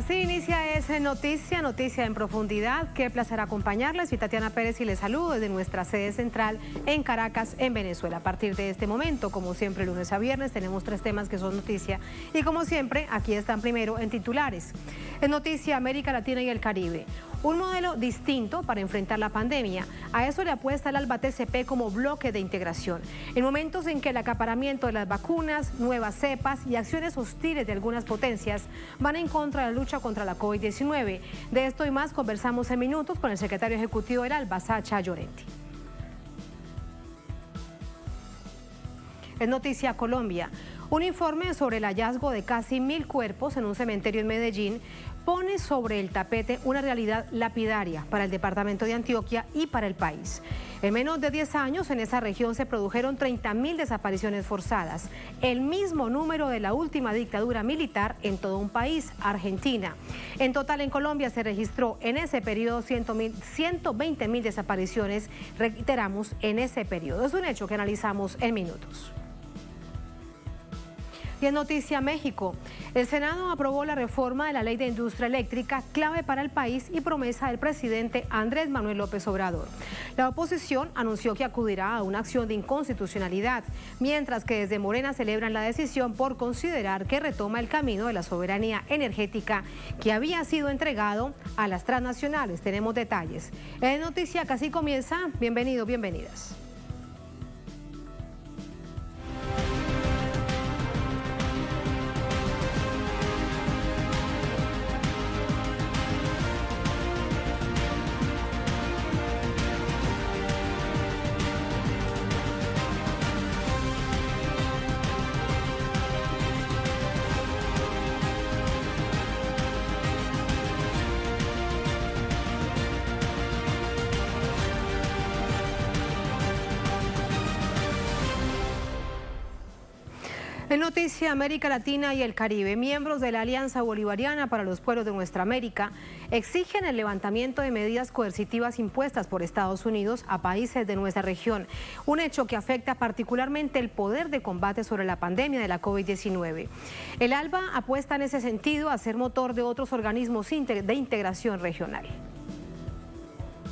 Así inicia esa noticia en profundidad. Qué placer acompañarles. Soy Tatiana Pérez y les saludo desde nuestra sede central en Caracas, en Venezuela. A partir de este momento, como siempre, lunes a viernes, tenemos 3 temas que son noticia. Y como siempre, aquí están primero en titulares. En noticia, América Latina y el Caribe. Un modelo distinto para enfrentar la pandemia. A eso le apuesta el ALBA TCP como bloque de integración. En momentos en que el acaparamiento de las vacunas, nuevas cepas y acciones hostiles de algunas potencias van en contra de la lucha contra la COVID-19. De esto y más conversamos en minutos con el secretario ejecutivo del ALBA, Sacha Llorenti. En Noticia Colombia, un informe sobre el hallazgo de casi 1000 cuerpos en un cementerio en Medellín pone sobre el tapete una realidad lapidaria para el departamento de Antioquia y para el país. En menos de 10 años en esa región se produjeron 30.000 desapariciones forzadas, el mismo número de la última dictadura militar en todo un país, Argentina. En total en Colombia se registró en ese periodo 120.000 desapariciones, reiteramos, en ese periodo. Es un hecho que analizamos en minutos. Y en Noticia México, el Senado aprobó la reforma de la Ley de Industria Eléctrica, clave para el país y promesa del presidente Andrés Manuel López Obrador. La oposición anunció que acudirá a una acción de inconstitucionalidad, mientras que desde Morena celebran la decisión por considerar que retoma el camino de la soberanía energética que había sido entregado a las transnacionales. Tenemos detalles. En Noticia que así comienza. Bienvenidos, bienvenidas. En Noticia América Latina y el Caribe, miembros de la Alianza Bolivariana para los Pueblos de Nuestra América exigen el levantamiento de medidas coercitivas impuestas por Estados Unidos a países de nuestra región, un hecho que afecta particularmente el poder de combate sobre la pandemia de la COVID-19. El ALBA apuesta en ese sentido a ser motor de otros organismos de integración regional.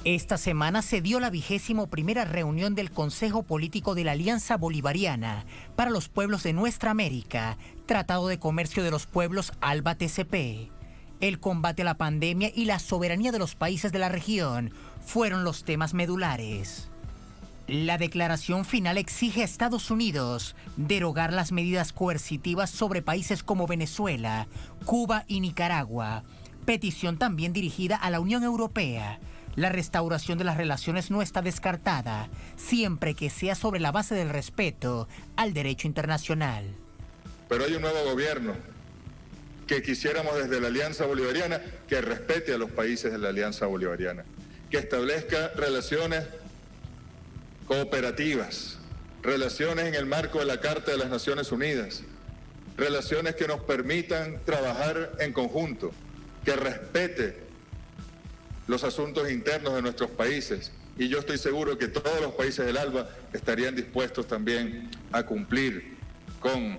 Esta semana se dio la 21ª reunión del Consejo Político de la Alianza Bolivariana para los Pueblos de Nuestra América, Tratado de Comercio de los Pueblos ALBA TCP. El combate a la pandemia y la soberanía de los países de la región fueron los temas medulares. La declaración final exige a Estados Unidos derogar las medidas coercitivas sobre países como Venezuela, Cuba y Nicaragua. Petición también dirigida a la Unión Europea. La restauración de las relaciones no está descartada, siempre que sea sobre la base del respeto al derecho internacional. Pero hay un nuevo gobierno que quisiéramos desde la Alianza Bolivariana que respete a los países de la Alianza Bolivariana, que establezca relaciones cooperativas, relaciones en el marco de la Carta de las Naciones Unidas, relaciones que nos permitan trabajar en conjunto, que respete los asuntos internos de nuestros países, y yo estoy seguro que todos los países del ALBA estarían dispuestos también a cumplir con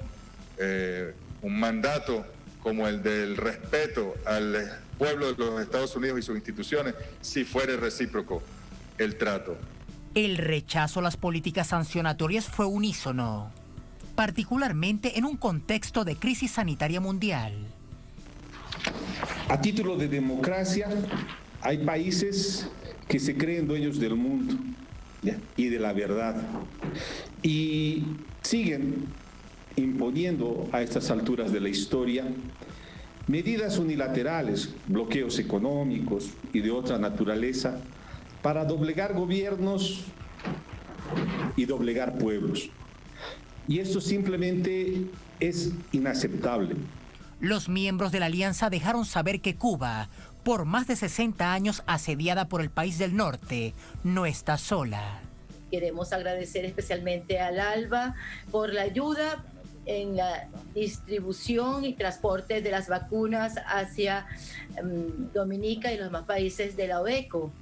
un mandato como el del respeto al pueblo de los Estados Unidos y sus instituciones, si fuera recíproco el trato. El rechazo a las políticas sancionatorias fue unísono, particularmente en un contexto de crisis sanitaria mundial. A título de democracia, hay países que se creen dueños del mundo, ¿ya?, y de la verdad, y siguen imponiendo a estas alturas de la historia medidas unilaterales, bloqueos económicos y de otra naturaleza, para doblegar gobiernos y doblegar pueblos. Y esto simplemente es inaceptable. Los miembros de la alianza dejaron saber que Cuba, por más de 60 años asediada por el país del norte, no está sola. Queremos agradecer especialmente al ALBA por la ayuda en la distribución y transporte de las vacunas hacia Dominica y los demás países de la OECO.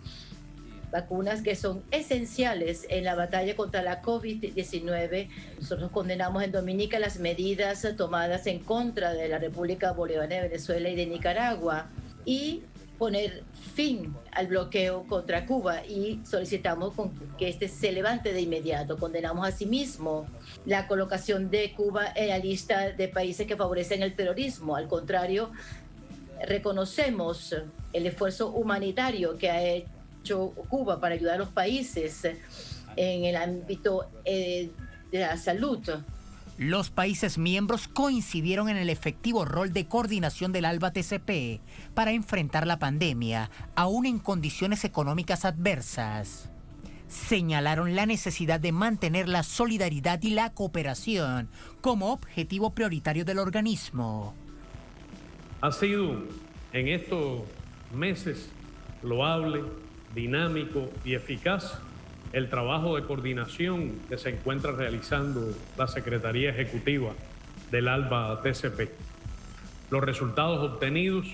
vacunas que son esenciales en la batalla contra la COVID-19. Nosotros condenamos en Dominica las medidas tomadas en contra de la República Bolivariana de Venezuela y de Nicaragua y poner fin al bloqueo contra Cuba y solicitamos que este se levante de inmediato. Condenamos asimismo la colocación de Cuba en la lista de países que favorecen el terrorismo. Al contrario, reconocemos el esfuerzo humanitario que ha hecho Cuba para ayudar a los países en el ámbito de la salud. Los países miembros coincidieron en el efectivo rol de coordinación del ALBA-TCP para enfrentar la pandemia, aún en condiciones económicas adversas. Señalaron la necesidad de mantener la solidaridad y la cooperación como objetivo prioritario del organismo. Ha sido en estos meses loable, dinámico y eficaz el trabajo de coordinación que se encuentra realizando la Secretaría Ejecutiva del ALBA-TCP. Los resultados obtenidos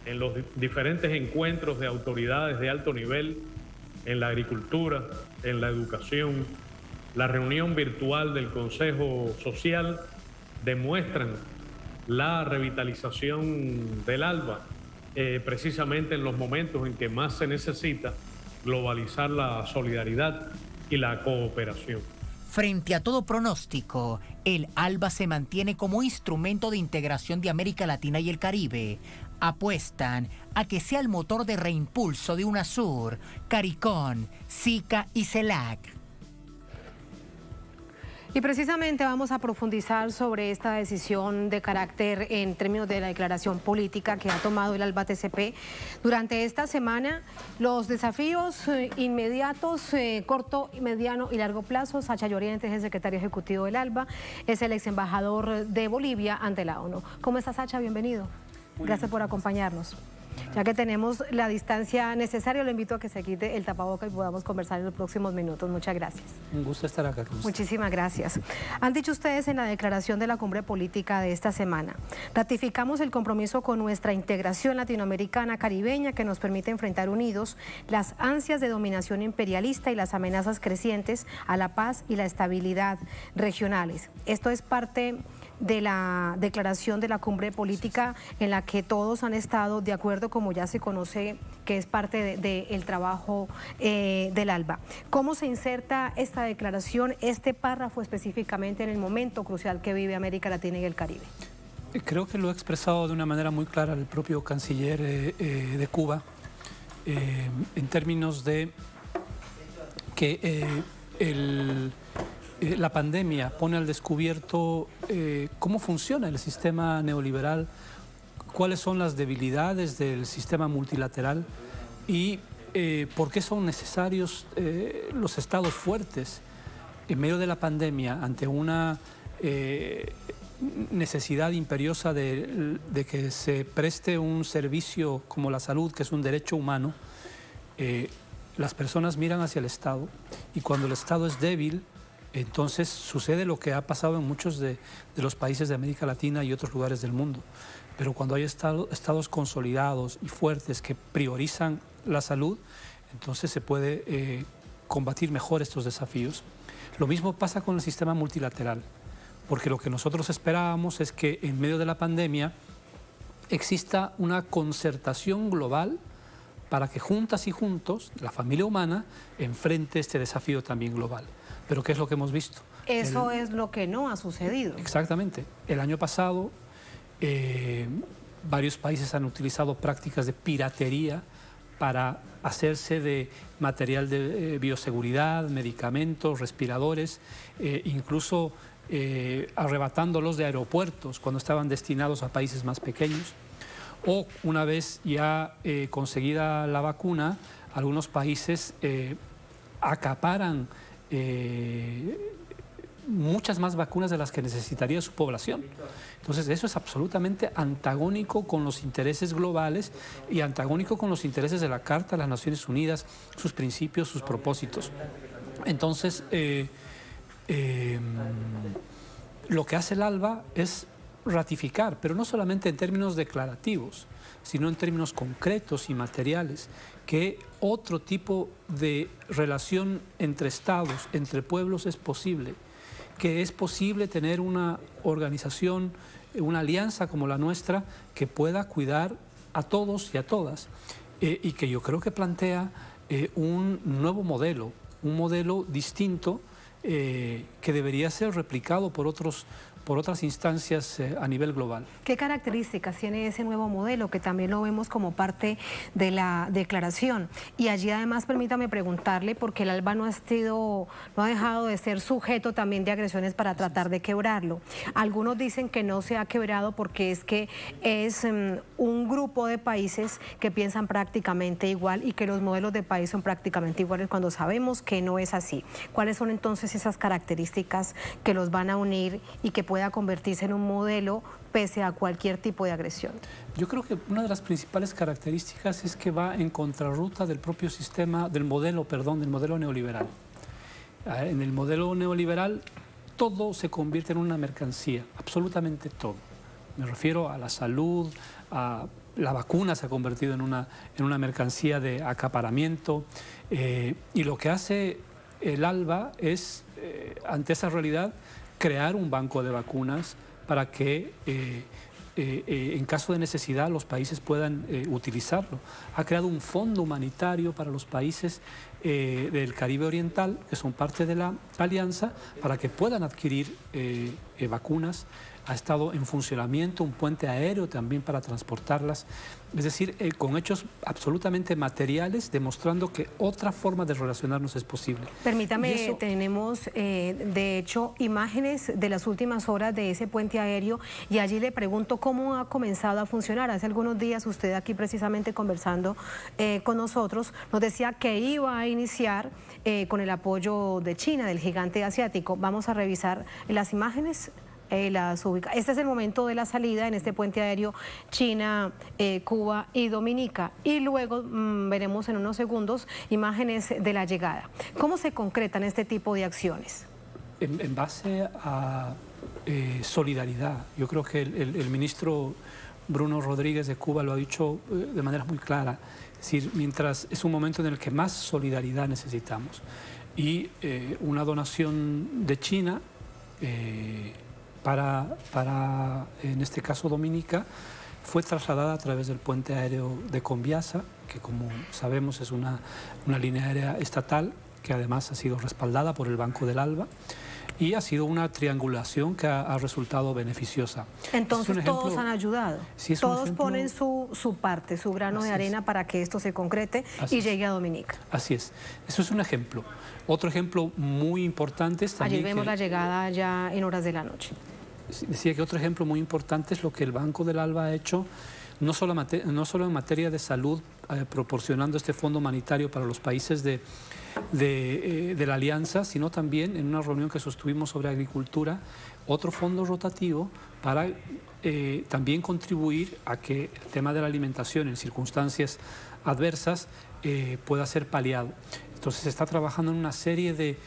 en los diferentes encuentros de autoridades de alto nivel, en la agricultura, en la educación, la reunión virtual del Consejo Social, demuestran la revitalización del ALBA, precisamente en los momentos en que más se necesita globalizar la solidaridad y la cooperación. Frente a todo pronóstico, el ALBA se mantiene como instrumento de integración de América Latina y el Caribe. Apuestan a que sea el motor de reimpulso de UNASUR, CARICOM, SICA y CELAC. Y precisamente vamos a profundizar sobre esta decisión de carácter en términos de la declaración política que ha tomado el ALBA-TCP. Durante esta semana, los desafíos inmediatos, corto, mediano y largo plazo. Sacha Llorente es el secretario ejecutivo del ALBA, es el ex embajador de Bolivia ante la ONU. ¿Cómo está, Sacha? Bienvenido. Gracias por acompañarnos. Ya que tenemos la distancia necesaria, lo invito a que se quite el tapaboca y podamos conversar en los próximos minutos. Muchas gracias. Un gusto estar acá con usted. Muchísimas gracias. Han dicho ustedes en la declaración de la cumbre política de esta semana: ratificamos el compromiso con nuestra integración latinoamericana caribeña que nos permite enfrentar unidos las ansias de dominación imperialista y las amenazas crecientes a la paz y la estabilidad regionales. Esto es parte de la declaración de la cumbre política en la que todos han estado de acuerdo, como ya se conoce, que es parte del trabajo del ALBA. ¿Cómo se inserta esta declaración, este párrafo específicamente en el momento crucial que vive América Latina y el Caribe? Creo que lo ha expresado de una manera muy clara el propio canciller de Cuba, en términos de que la pandemia pone al descubierto cómo funciona el sistema neoliberal, cuáles son las debilidades del sistema multilateral y por qué son necesarios los estados fuertes en medio de la pandemia ante una necesidad imperiosa de que se preste un servicio como la salud, que es un derecho humano. Las personas miran hacia el Estado y cuando el Estado es débil, entonces sucede lo que ha pasado en muchos de los países de América Latina y otros lugares del mundo. Pero cuando hay estados consolidados y fuertes que priorizan la salud, entonces se puede combatir mejor estos desafíos. Lo mismo pasa con el sistema multilateral, porque lo que nosotros esperábamos es que en medio de la pandemia exista una concertación global para que juntas y juntos, la familia humana, enfrente este desafío también global. Pero ¿qué es lo que hemos visto? Eso es lo que no ha sucedido. Exactamente. El año pasado varios países han utilizado prácticas de piratería para hacerse de material de bioseguridad, medicamentos, respiradores, incluso arrebatándolos de aeropuertos cuando estaban destinados a países más pequeños. O una vez ya conseguida la vacuna, algunos países acaparan muchas más vacunas de las que necesitaría su población. Entonces eso es absolutamente antagónico con los intereses globales y antagónico con los intereses de la Carta de las Naciones Unidas, sus principios, sus propósitos. Entonces lo que hace el ALBA es ratificar, pero no solamente en términos declarativos, sino en términos concretos y materiales, que otro tipo de relación entre estados, entre pueblos es posible, que es posible tener una organización, una alianza como la nuestra que pueda cuidar a todos y a todas, y que yo creo que plantea un nuevo modelo, un modelo distinto que debería ser replicado por otras instancias a nivel global. ¿Qué características tiene ese nuevo modelo que también lo vemos como parte de la declaración? Y allí además permítame preguntarle, porque el ALBA no ha dejado de ser sujeto también de agresiones para tratar de quebrarlo. Algunos dicen que no se ha quebrado porque es un grupo de países que piensan prácticamente igual y que los modelos de país son prácticamente iguales, cuando sabemos que no es así. ¿Cuáles son entonces esas características que los van a unir y que pueda convertirse en un modelo pese a cualquier tipo de agresión? Yo creo que una de las principales características es que va en contrarruta del propio sistema, del modelo neoliberal. En el modelo neoliberal todo se convierte en una mercancía, absolutamente todo. Me refiero a la salud, a la vacuna se ha convertido en una mercancía de acaparamiento, y lo que hace el ALBA es, ante esa realidad, crear un banco de vacunas para que en caso de necesidad los países puedan utilizarlo. Ha creado un fondo humanitario para los países del Caribe Oriental, que son parte de la alianza, para que puedan adquirir vacunas. Ha estado en funcionamiento un puente aéreo también para transportarlas. Es decir, con hechos absolutamente materiales, demostrando que otra forma de relacionarnos es posible. Permítame, tenemos de hecho imágenes de las últimas horas de ese puente aéreo, y allí le pregunto cómo ha comenzado a funcionar. Hace algunos días usted aquí precisamente conversando con nosotros nos decía que iba a iniciar con el apoyo de China, del gigante asiático. Vamos a revisar las imágenes. Este es el momento de la salida en este puente aéreo China, Cuba y Dominica, y luego veremos en unos segundos imágenes de la llegada. ¿Cómo se concretan este tipo de acciones? En base a solidaridad. Yo creo que el ministro Bruno Rodríguez de Cuba lo ha dicho de manera muy clara. Es decir, mientras es un momento en el que más solidaridad necesitamos, y una donación de China para, en este caso, Dominica, fue trasladada a través del puente aéreo de Conviasa, que como sabemos es una línea aérea estatal, que además ha sido respaldada por el Banco del ALBA, y ha sido una triangulación que ha resultado beneficiosa. Entonces todos han ayudado, sí, todos ponen su parte, su grano de arena para que esto se concrete y llegue a Dominica. Así es, eso es un ejemplo. Otro ejemplo muy importante es también... Allí vemos la llegada ya en horas de la noche. Decía que otro ejemplo muy importante es lo que el Banco del ALBA ha hecho, no solo en materia de salud, proporcionando este fondo humanitario para los países de la Alianza, sino también en una reunión que sostuvimos sobre agricultura, otro fondo rotativo para también contribuir a que el tema de la alimentación en circunstancias adversas pueda ser paliado. Entonces se está trabajando en una serie de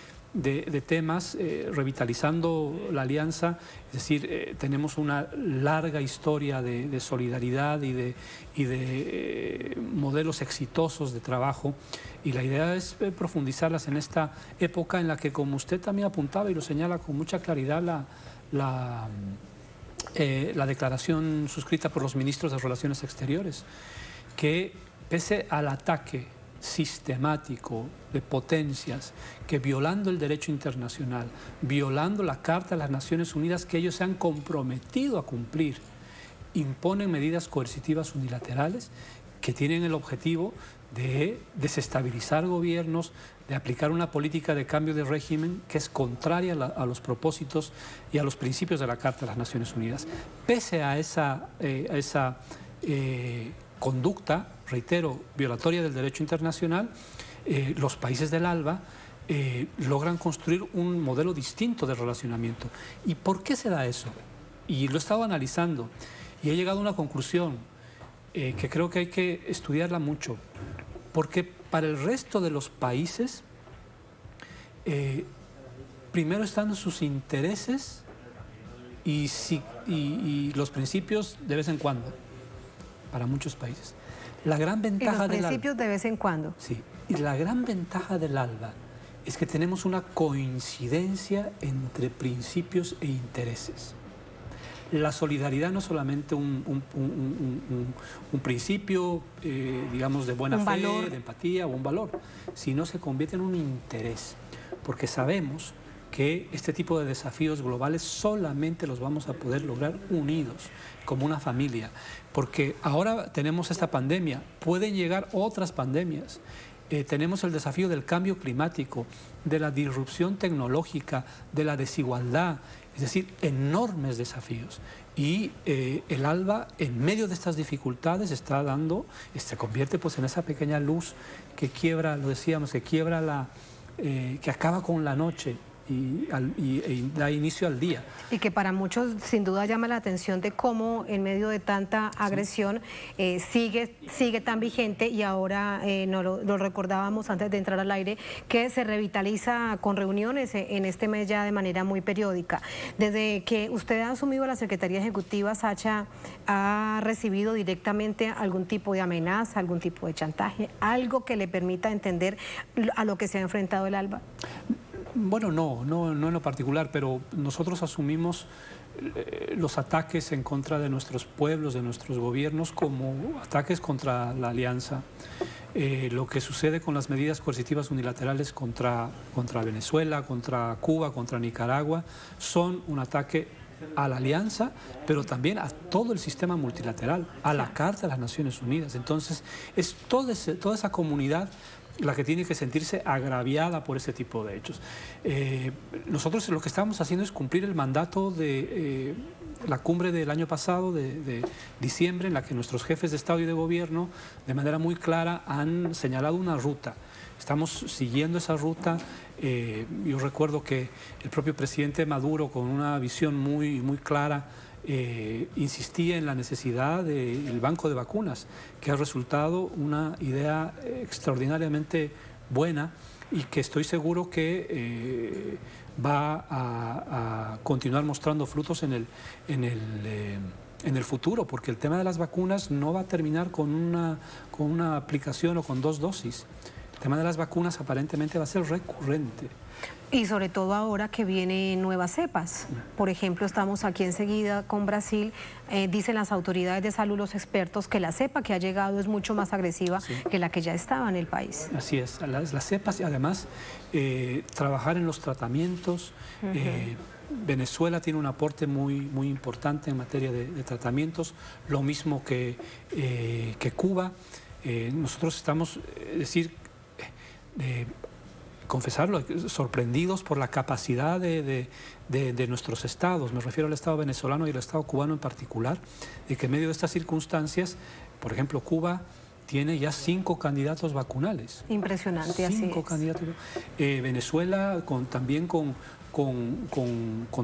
temas, revitalizando la alianza. Es decir, tenemos una larga historia de solidaridad y de modelos exitosos de trabajo, y la idea es profundizarlas en esta época en la que, como usted también apuntaba y lo señala con mucha claridad, la declaración suscrita por los ministros de Relaciones Exteriores, que pese al ataque sistemático de potencias que, violando el derecho internacional, violando la Carta de las Naciones Unidas que ellos se han comprometido a cumplir, imponen medidas coercitivas unilaterales que tienen el objetivo de desestabilizar gobiernos, de aplicar una política de cambio de régimen que es contraria a los propósitos y a los principios de la Carta de las Naciones Unidas. Pese a esa conducta, reitero, violatoria del derecho internacional, los países del ALBA logran construir un modelo distinto de relacionamiento. ¿Y por qué se da eso? Y lo he estado analizando y he llegado a una conclusión que creo que hay que estudiarla mucho, porque para el resto de los países primero están sus intereses y los principios de vez en cuando, para muchos países. La gran ventaja los principios de vez en cuando. Sí, y la gran ventaja del ALBA es que tenemos una coincidencia entre principios e intereses. La solidaridad no es solamente un principio, digamos, de buena fe, de empatía o un valor, sino se convierte en un interés, porque sabemos que este tipo de desafíos globales solamente los vamos a poder lograr unidos, como una familia, porque ahora tenemos esta pandemia, pueden llegar otras pandemias. Tenemos el desafío del cambio climático, de la disrupción tecnológica, de la desigualdad, es decir, enormes desafíos. Y el ALBA, en medio de estas dificultades, está dando, se convierte pues en esa pequeña luz que quiebra, lo decíamos, que quiebra que acaba con la noche y da inicio al día. Y que para muchos sin duda llama la atención de cómo en medio de tanta agresión sigue tan vigente, y ahora lo recordábamos antes de entrar al aire, que se revitaliza con reuniones en este mes ya de manera muy periódica. Desde que usted ha asumido la Secretaría Ejecutiva, Sacha, ¿ha recibido directamente algún tipo de amenaza, algún tipo de chantaje, algo que le permita entender a lo que se ha enfrentado el ALBA? Bueno, no en lo particular, pero nosotros asumimos los ataques en contra de nuestros pueblos, de nuestros gobiernos, como ataques contra la alianza. Lo que sucede con las medidas coercitivas unilaterales contra Venezuela, contra Cuba, contra Nicaragua, son un ataque a la alianza, pero también a todo el sistema multilateral, a la Carta de las Naciones Unidas. Entonces, es toda esa comunidad la que tiene que sentirse agraviada por ese tipo de hechos. Nosotros lo que estamos haciendo es cumplir el mandato de la cumbre del año pasado, de diciembre, en la que nuestros jefes de Estado y de Gobierno, de manera muy clara, han señalado una ruta. Estamos siguiendo esa ruta. Yo recuerdo que el propio presidente Maduro, con una visión muy clara, insistía en la necesidad del banco de vacunas, que ha resultado una idea extraordinariamente buena y que estoy seguro que va a continuar mostrando frutos en el futuro, porque el tema de las vacunas no va a terminar con una aplicación o con 2 dosis. El tema de las vacunas aparentemente va a ser recurrente. Y sobre todo ahora que vienen nuevas cepas. Por ejemplo, estamos aquí enseguida con Brasil. Dicen las autoridades de salud, los expertos, que la cepa que ha llegado es mucho más agresiva que la que ya estaba en el país. Así es, las cepas, y además trabajar en los tratamientos. Venezuela tiene un aporte muy importante en materia de tratamientos, lo mismo que Cuba. Nosotros estamos, confesarlo, sorprendidos por la capacidad de nuestros estados, me refiero al Estado venezolano y al Estado cubano en particular, de que en medio de estas circunstancias, por ejemplo, Cuba tiene ya 5 candidatos vacunales. Impresionante, así es. 5 candidatos. Venezuela también con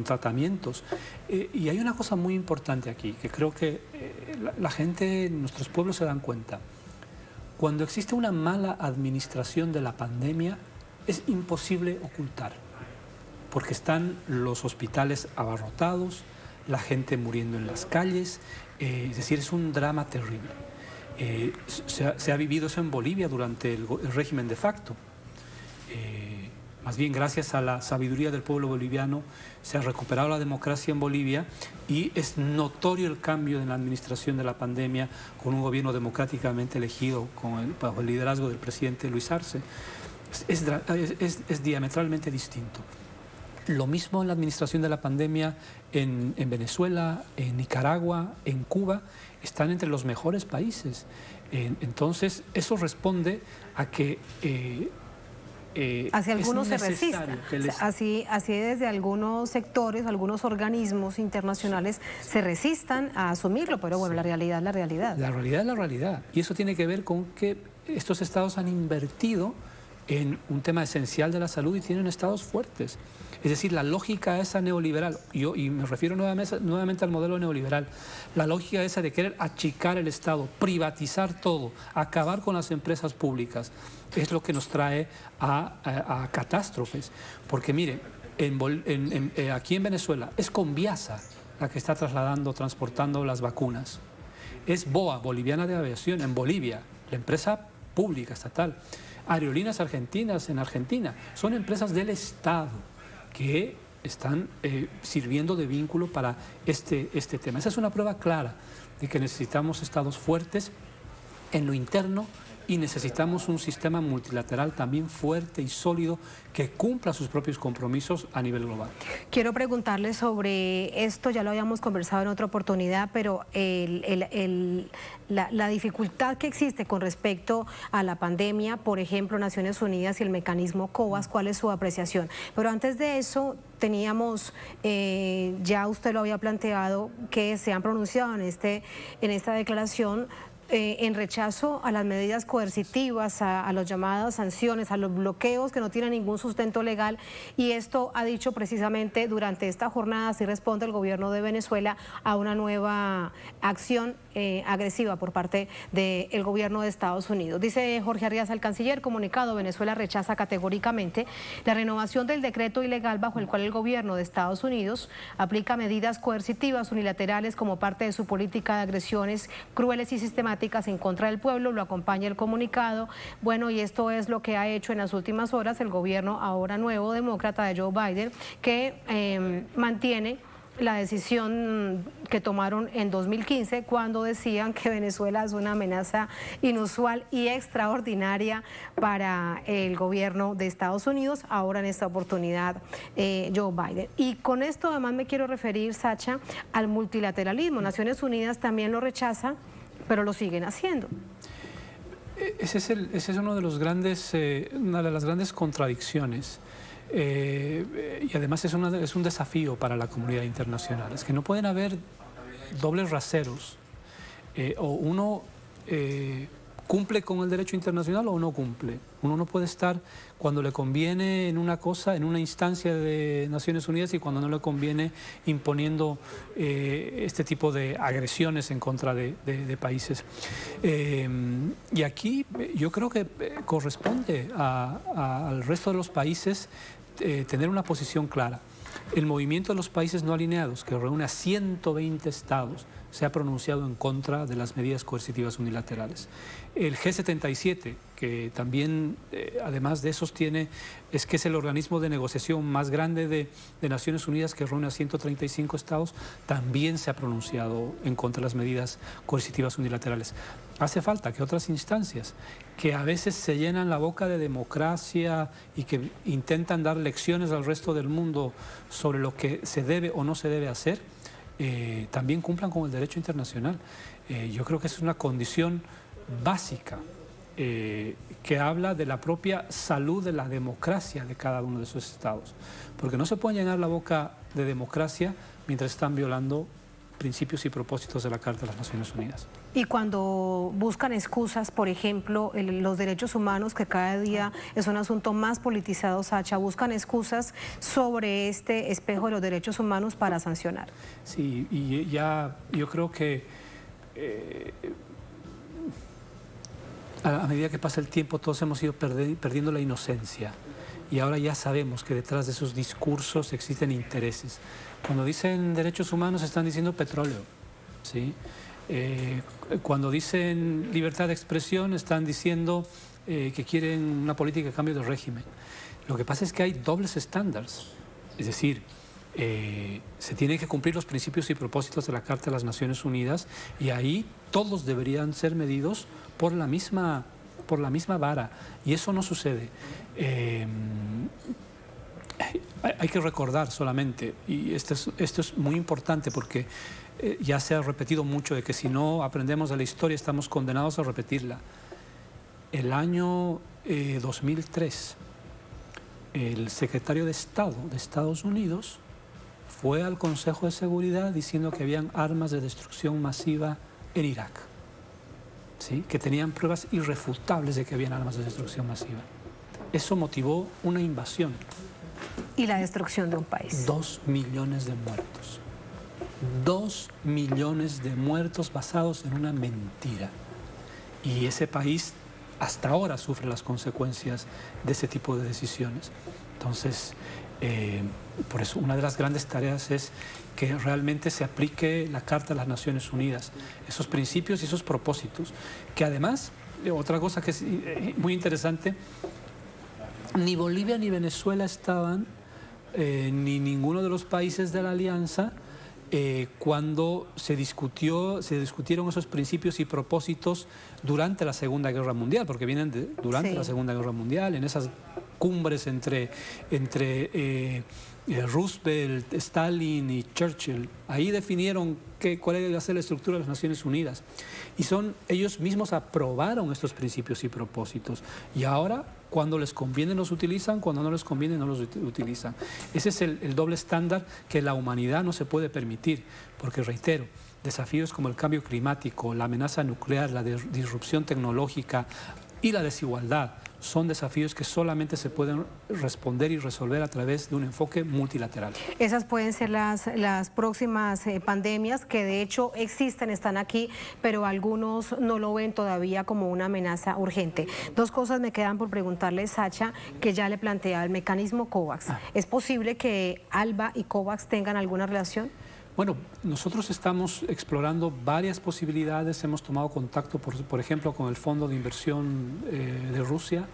tratamientos. Y hay una cosa muy importante aquí, que creo que la gente, nuestros pueblos se dan cuenta. Cuando existe una mala administración de la pandemia, es imposible ocultar, porque están los hospitales abarrotados, la gente muriendo en las calles, es decir, es un drama terrible. Se ha vivido eso en Bolivia durante el régimen de facto. Más bien, gracias a la sabiduría del pueblo boliviano, se ha recuperado la democracia en Bolivia y es notorio el cambio en la administración de la pandemia con un gobierno democráticamente elegido bajo el liderazgo del presidente Luis Arce. Es diametralmente distinto. Lo mismo en la administración de la pandemia en Venezuela, en Nicaragua, en Cuba, están entre los mejores países. Entonces, eso responde a que hacia algunos se resistan. Así desde algunos sectores, algunos organismos internacionales se resistan a asumirlo, pero bueno, la realidad es la realidad. La realidad es la realidad. Y eso tiene que ver con que estos estados han invertido en un tema esencial de la salud y tienen estados fuertes. Es decir, la lógica esa neoliberal, y me refiero nuevamente al modelo neoliberal, la lógica esa de querer achicar el Estado, privatizar todo, acabar con las empresas públicas, es lo que nos trae a catástrofes. Porque mire, aquí en Venezuela es Conviasa la que está transportando las vacunas. Es BOA, Boliviana de Aviación, en Bolivia, la empresa pública estatal. Aerolíneas Argentinas en Argentina, son empresas del Estado que están sirviendo de vínculo para este tema. Esa es una prueba clara de que necesitamos estados fuertes en lo interno y necesitamos un sistema multilateral también fuerte y sólido que cumpla sus propios compromisos a nivel global. Quiero preguntarle sobre esto, ya lo habíamos conversado en otra oportunidad, pero la dificultad que existe con respecto a la pandemia, por ejemplo, Naciones Unidas y el mecanismo COVAX, ¿cuál es su apreciación? Pero antes de eso, teníamos, ya usted lo había planteado, que se han pronunciado en esta declaración en rechazo a las medidas coercitivas, a las llamadas sanciones, a los bloqueos que no tienen ningún sustento legal, y esto ha dicho precisamente durante esta jornada, así responde el gobierno de Venezuela a una nueva acción agresiva por parte del gobierno de Estados Unidos. Dice Jorge Arias, el canciller, comunicado: Venezuela rechaza categóricamente la renovación del decreto ilegal bajo el cual el gobierno de Estados Unidos aplica medidas coercitivas unilaterales como parte de su política de agresiones crueles y sistemáticas en contra del pueblo. Lo acompaña el comunicado. Bueno, y esto es lo que ha hecho en las últimas horas el gobierno ahora nuevo demócrata de Joe Biden, que mantiene la decisión que tomaron en 2015 cuando decían que Venezuela es una amenaza inusual y extraordinaria para el gobierno de Estados Unidos, ahora en esta oportunidad Joe Biden. Y con esto además me quiero referir, Sacha, al multilateralismo. Naciones Unidas también lo rechaza, pero lo siguen haciendo. Ese es uno de los grandes, una de las grandes contradicciones. Y además es un desafío para la comunidad internacional. Es que no pueden haber dobles raseros. O uno cumple con el derecho internacional o no cumple. Uno no puede estar cuando le conviene en una cosa, en una instancia de Naciones Unidas, y cuando no le conviene imponiendo este tipo de agresiones en contra de países. Y aquí yo creo que corresponde al resto de los países tener una posición clara. El movimiento de los países no alineados, que reúne a 120 estados, se ha pronunciado en contra de las medidas coercitivas unilaterales. El G77, que también, además de esos, es que es el organismo de negociación más grande de Naciones Unidas, que reúne a 135 estados, también se ha pronunciado en contra de las medidas coercitivas unilaterales. Hace falta que otras instancias, que a veces se llenan la boca de democracia y que intentan dar lecciones al resto del mundo sobre lo que se debe o no se debe hacer, también cumplan con el derecho internacional. Yo creo que es una condición básica que habla de la propia salud de la democracia de cada uno de esos estados. Porque no se puede llenar la boca de democracia mientras están violando principios y propósitos de la Carta de las Naciones Unidas. Y cuando buscan excusas, por ejemplo, los derechos humanos, que cada día es un asunto más politizado, Sacha, buscan excusas sobre este espejo de los derechos humanos para sancionar. Sí, y ya yo creo que a medida que pasa el tiempo todos hemos ido perdiendo la inocencia. Y ahora ya sabemos que detrás de esos discursos existen intereses. Cuando dicen derechos humanos están diciendo petróleo, ¿sí? Cuando dicen libertad de expresión están diciendo que quieren una política de cambio de régimen. Lo que pasa es que hay dobles estándares. Es decir, se tienen que cumplir los principios y propósitos de la Carta de las Naciones Unidas, y ahí todos deberían ser medidos por la misma vara, y eso no sucede. Hay que recordar solamente, y esto es muy importante porque ya se ha repetido mucho, de que si no aprendemos de la historia estamos condenados a repetirla. El año 2003, el secretario de Estado de Estados Unidos fue al Consejo de Seguridad diciendo que habían armas de destrucción masiva en Irak, ¿sí? Que tenían pruebas irrefutables de que habían armas de destrucción masiva. Eso motivó una invasión. Y la destrucción de un país. 2 millones de muertos. 2 millones de muertos basados en una mentira. Y ese país hasta ahora sufre las consecuencias de ese tipo de decisiones. Entonces, por eso una de las grandes tareas es que realmente se aplique la Carta de las Naciones Unidas, esos principios y esos propósitos, que además, otra cosa que es muy interesante, ni Bolivia ni Venezuela estaban, ni ninguno de los países de la Alianza, cuando se discutieron esos principios y propósitos durante la Segunda Guerra Mundial, porque vienen durante la Segunda Guerra Mundial, en esas cumbres entre Roosevelt, Stalin y Churchill. Ahí definieron cuál iba a ser la estructura de las Naciones Unidas. Y ellos mismos aprobaron estos principios y propósitos. Y ahora, cuando les conviene los utilizan, cuando no les conviene no los utilizan. Ese es el doble estándar que la humanidad no se puede permitir, porque reitero, desafíos como el cambio climático, la amenaza nuclear, la disrupción tecnológica y la desigualdad son desafíos que solamente se pueden responder y resolver a través de un enfoque multilateral. Esas pueden ser las próximas pandemias que de hecho existen, están aquí, pero algunos no lo ven todavía como una amenaza urgente. Dos cosas me quedan por preguntarle, Sacha, que ya le plantea el mecanismo COVAX. ¿Es posible que ALBA y COVAX tengan alguna relación? Bueno, nosotros estamos explorando varias posibilidades. Hemos tomado contacto, por ejemplo, con el Fondo de Inversión de Rusia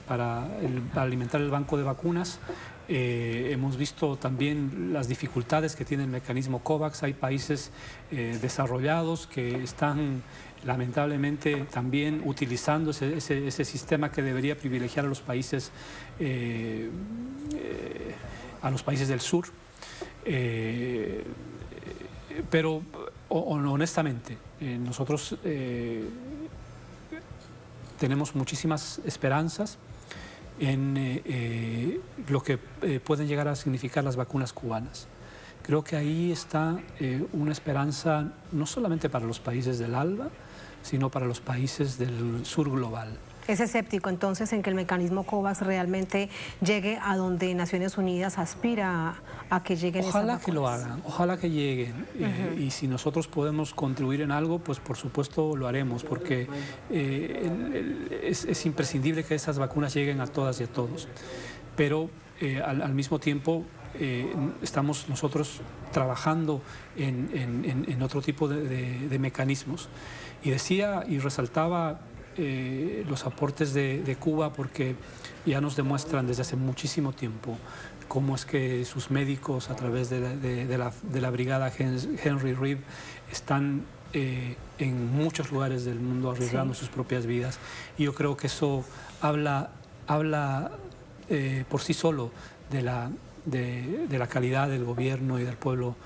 para alimentar el banco de vacunas. Hemos visto también las dificultades que tiene el mecanismo COVAX. Hay países desarrollados que están lamentablemente también utilizando ese sistema que debería privilegiar a los países del sur. Pero honestamente, nosotros tenemos muchísimas esperanzas en lo que pueden llegar a significar las vacunas cubanas. Creo que ahí está una esperanza no solamente para los países del ALBA, sino para los países del sur global. ¿Es escéptico entonces en que el mecanismo COVAX realmente llegue a donde Naciones Unidas aspira a que lleguen esas vacunas? Ojalá que lo hagan, ojalá que lleguen. Y si nosotros podemos contribuir en algo, pues por supuesto lo haremos, porque es imprescindible que esas vacunas lleguen a todas y a todos. Pero al mismo tiempo estamos nosotros trabajando en otro tipo de mecanismos. Y decía y resaltaba los aportes de Cuba, porque ya nos demuestran desde hace muchísimo tiempo cómo es que sus médicos a través de la brigada Henry Reeve están en muchos lugares del mundo arriesgando sus propias vidas. Y yo creo que eso habla por sí solo de la calidad del gobierno y del pueblo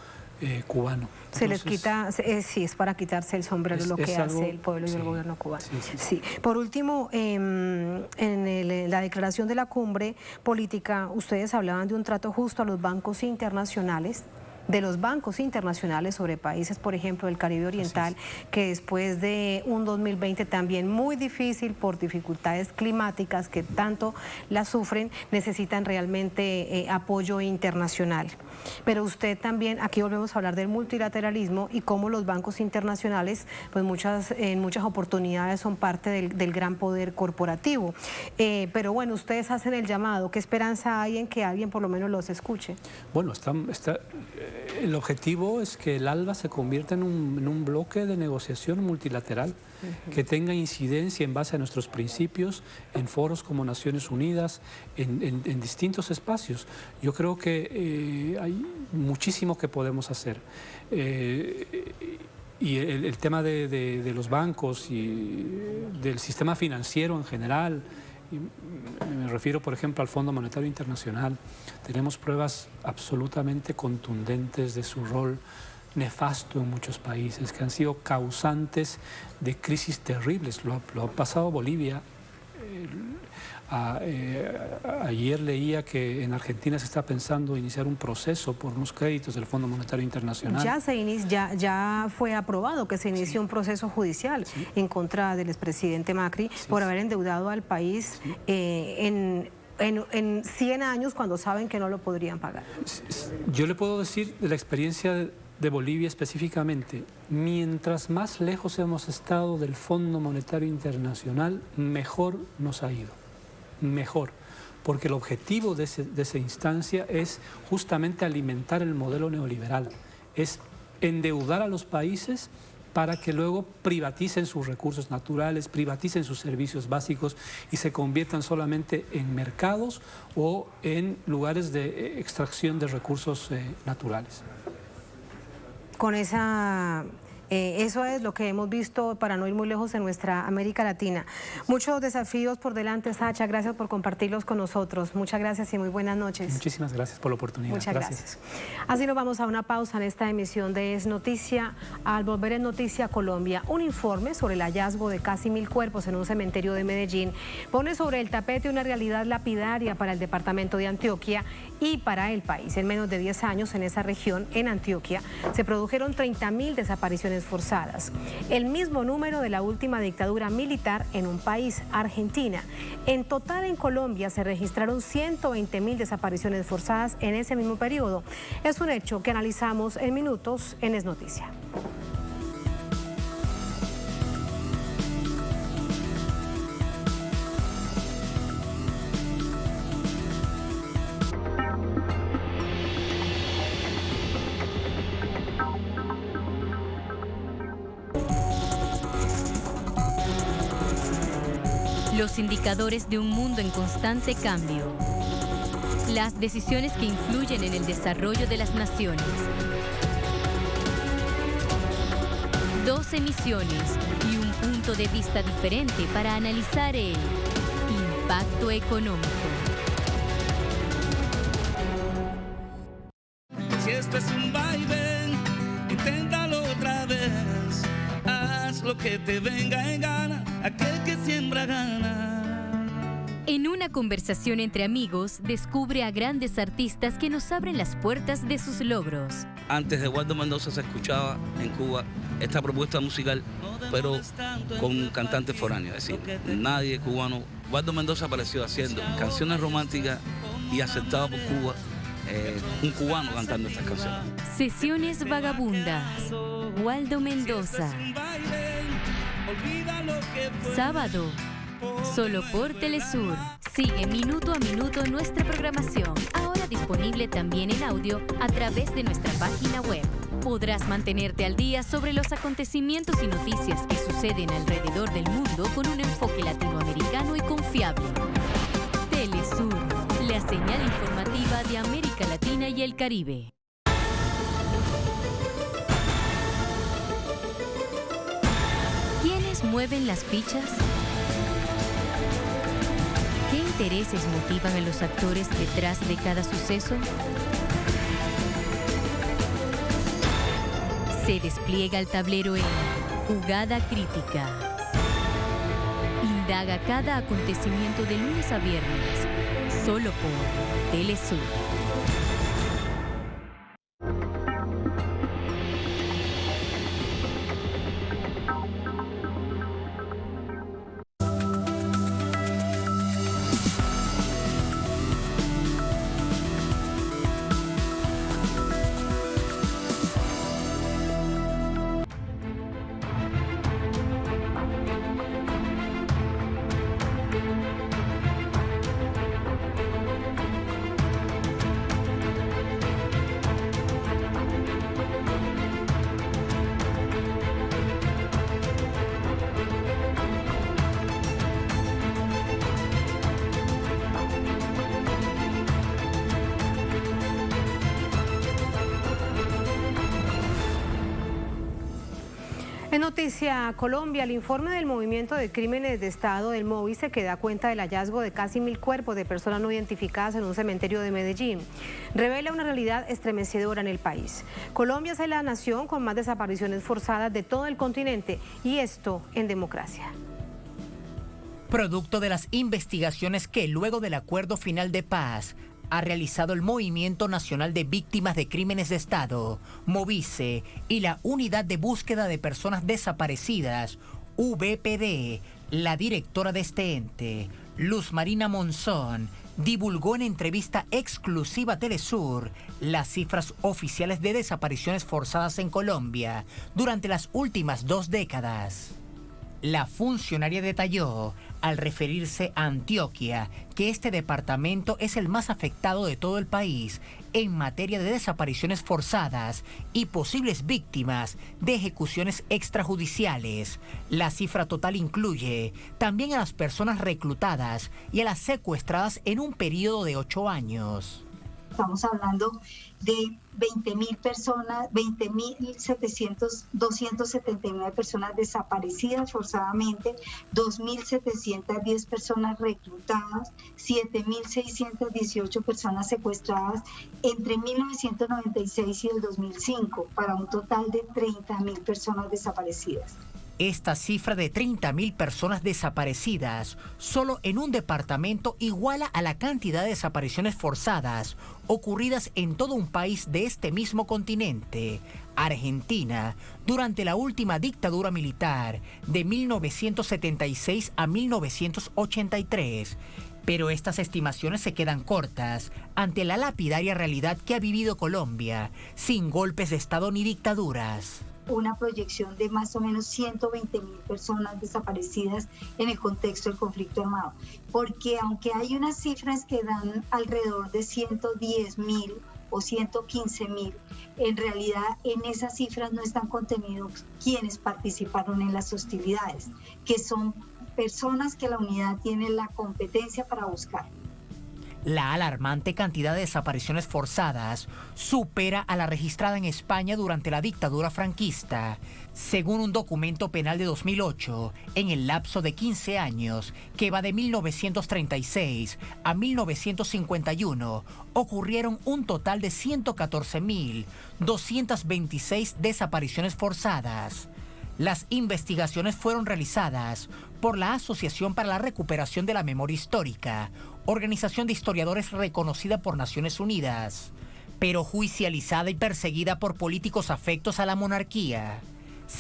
cubano. Se les quita, sí, es para quitarse el sombrero lo que hace el pueblo y el gobierno cubano. Sí. Por último, en la declaración de la cumbre política, ustedes hablaban de un trato justo a los bancos internacionales, de los bancos internacionales sobre países, por ejemplo, del Caribe Oriental, que después de un 2020 también muy difícil por dificultades climáticas que tanto las sufren, necesitan realmente apoyo internacional. Pero usted también, aquí volvemos a hablar del multilateralismo y cómo los bancos internacionales, pues en muchas oportunidades son parte del gran poder corporativo. Pero bueno, ustedes hacen el llamado. ¿Qué esperanza hay en que alguien por lo menos los escuche? Bueno, el objetivo es que el ALBA se convierta en un bloque de negociación multilateral que tenga incidencia en base a nuestros principios en foros como Naciones Unidas, en distintos espacios. Yo creo que hay muchísimo que podemos hacer. Y el tema de los bancos y del sistema financiero en general, y me refiero, por ejemplo, al Fondo Monetario Internacional. Tenemos pruebas absolutamente contundentes de su rol nefasto en muchos países, que han sido causantes de crisis terribles. Lo ha pasado Bolivia. Ayer leía que en Argentina se está pensando iniciar un proceso por unos créditos del Fondo Monetario Internacional. Ya fue aprobado que se inicie un proceso judicial en contra del expresidente Macri por haber endeudado al país en 100 años cuando saben que no lo podrían pagar. Yo le puedo decir de la experiencia de Bolivia específicamente, mientras más lejos hemos estado del Fondo Monetario Internacional, mejor nos ha ido. Mejor. Porque el objetivo de esa instancia es justamente alimentar el modelo neoliberal. Es endeudar a los países para que luego privaticen sus recursos naturales, privaticen sus servicios básicos y se conviertan solamente en mercados o en lugares de extracción de recursos naturales. Con eso es lo que hemos visto, para no ir muy lejos, en nuestra América Latina. Muchos desafíos por delante, Sacha. Gracias por compartirlos con nosotros. Muchas gracias y muy buenas noches. Muchísimas gracias por la oportunidad. Muchas gracias. Así nos vamos a una pausa en esta emisión de Es Noticia. Al volver en Noticia Colombia, un informe sobre el hallazgo de casi 1000 cuerpos en un cementerio de Medellín pone sobre el tapete una realidad lapidaria para el departamento de Antioquia y para el país. En menos de 10 años en esa región, en Antioquia, se produjeron 30.000 desapariciones forzadas, el mismo número de la última dictadura militar en un país, Argentina. En total en Colombia se registraron 120.000 desapariciones forzadas en ese mismo periodo. Es un hecho que analizamos en minutos en Es Noticia. Los indicadores de un mundo en constante cambio. Las decisiones que influyen en el desarrollo de las naciones. 2 emisiones y un punto de vista diferente para analizar el impacto económico. Si esto es un vaivén, inténtalo otra vez. Haz lo que te venga en gana, aquel que siembra gana. En una conversación entre amigos, descubre a grandes artistas que nos abren las puertas de sus logros. Antes de Waldo Mendoza se escuchaba en Cuba esta propuesta musical, pero con un cantante foráneo, es decir, nadie cubano. Waldo Mendoza apareció haciendo canciones románticas y aceptado por Cuba, un cubano cantando estas canciones. Sesiones vagabundas. Waldo Mendoza. Sábado, solo por Telesur. Sigue minuto a minuto nuestra programación, ahora disponible también en audio a través de nuestra página web. Podrás mantenerte al día sobre los acontecimientos y noticias que suceden alrededor del mundo con un enfoque latinoamericano y confiable. Telesur, la señal informativa de América Latina y el Caribe. ¿Quiénes mueven las fichas? ¿Qué intereses motivan a los actores detrás de cada suceso? Se despliega el tablero en Jugada Crítica. Indaga cada acontecimiento de lunes a viernes, solo por Telesur. En Noticia Colombia, el informe del Movimiento de Crímenes de Estado del MOVICE que da cuenta del hallazgo de casi 1000 cuerpos de personas no identificadas en un cementerio de Medellín revela una realidad estremecedora en el país. Colombia es la nación con más desapariciones forzadas de todo el continente, y esto en democracia. Producto de las investigaciones que luego del acuerdo final de paz ha realizado el Movimiento Nacional de Víctimas de Crímenes de Estado, MOVICE, y la Unidad de Búsqueda de Personas Desaparecidas, VPD, la directora de este ente, Luz Marina Monzón, divulgó en entrevista exclusiva a Telesur las cifras oficiales de desapariciones forzadas en Colombia durante las últimas 2 décadas. La funcionaria detalló, al referirse a Antioquia, que este departamento es el más afectado de todo el país en materia de desapariciones forzadas y posibles víctimas de ejecuciones extrajudiciales. La cifra total incluye también a las personas reclutadas y a las secuestradas en un periodo de 8 años. Estamos hablando de 20.000 personas, 20.279 personas desaparecidas forzadamente, 2.710 personas reclutadas, 7.618 personas secuestradas entre 1996 y el 2005, para un total de 30.000 personas desaparecidas. Esta cifra de 30.000 personas desaparecidas solo en un departamento iguala a la cantidad de desapariciones forzadas ocurridas en todo un país de este mismo continente, Argentina, durante la última dictadura militar de 1976 a 1983. Pero estas estimaciones se quedan cortas ante la lapidaria realidad que ha vivido Colombia, sin golpes de Estado ni dictaduras. Una proyección de más o menos 120.000 personas desaparecidas en el contexto del conflicto armado. Porque aunque hay unas cifras que dan alrededor de 110.000 o 115.000, en realidad en esas cifras no están contenidos quienes participaron en las hostilidades, que son personas que la unidad tiene la competencia para buscar. La alarmante cantidad de desapariciones forzadas supera a la registrada en España durante la dictadura franquista. Según un documento penal de 2008, en el lapso de 15 años, que va de 1936 a 1951, ocurrieron un total de 114.226 desapariciones forzadas. Las investigaciones fueron realizadas por la Asociación para la Recuperación de la Memoria Histórica, organización de historiadores reconocida por Naciones Unidas, pero juicializada y perseguida por políticos afectos a la monarquía.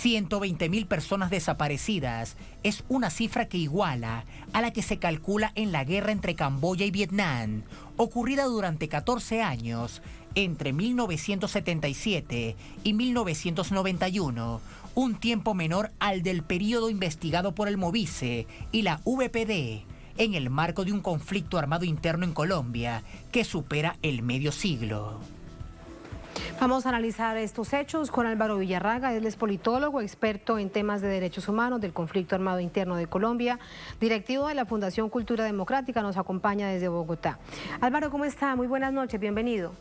120.000 personas desaparecidas es una cifra que iguala a la que se calcula en la guerra entre Camboya y Vietnam, ocurrida durante 14 años, entre 1977 y 1991, un tiempo menor al del periodo investigado por el Movise y la VPD, en el marco de un conflicto armado interno en Colombia que supera el medio siglo. Vamos a analizar estos hechos con Álvaro Villarraga. Él es politólogo, experto en temas de derechos humanos, del conflicto armado interno de Colombia, directivo de la Fundación Cultura Democrática, nos acompaña desde Bogotá. Álvaro, ¿cómo está? Muy buenas noches, bienvenido.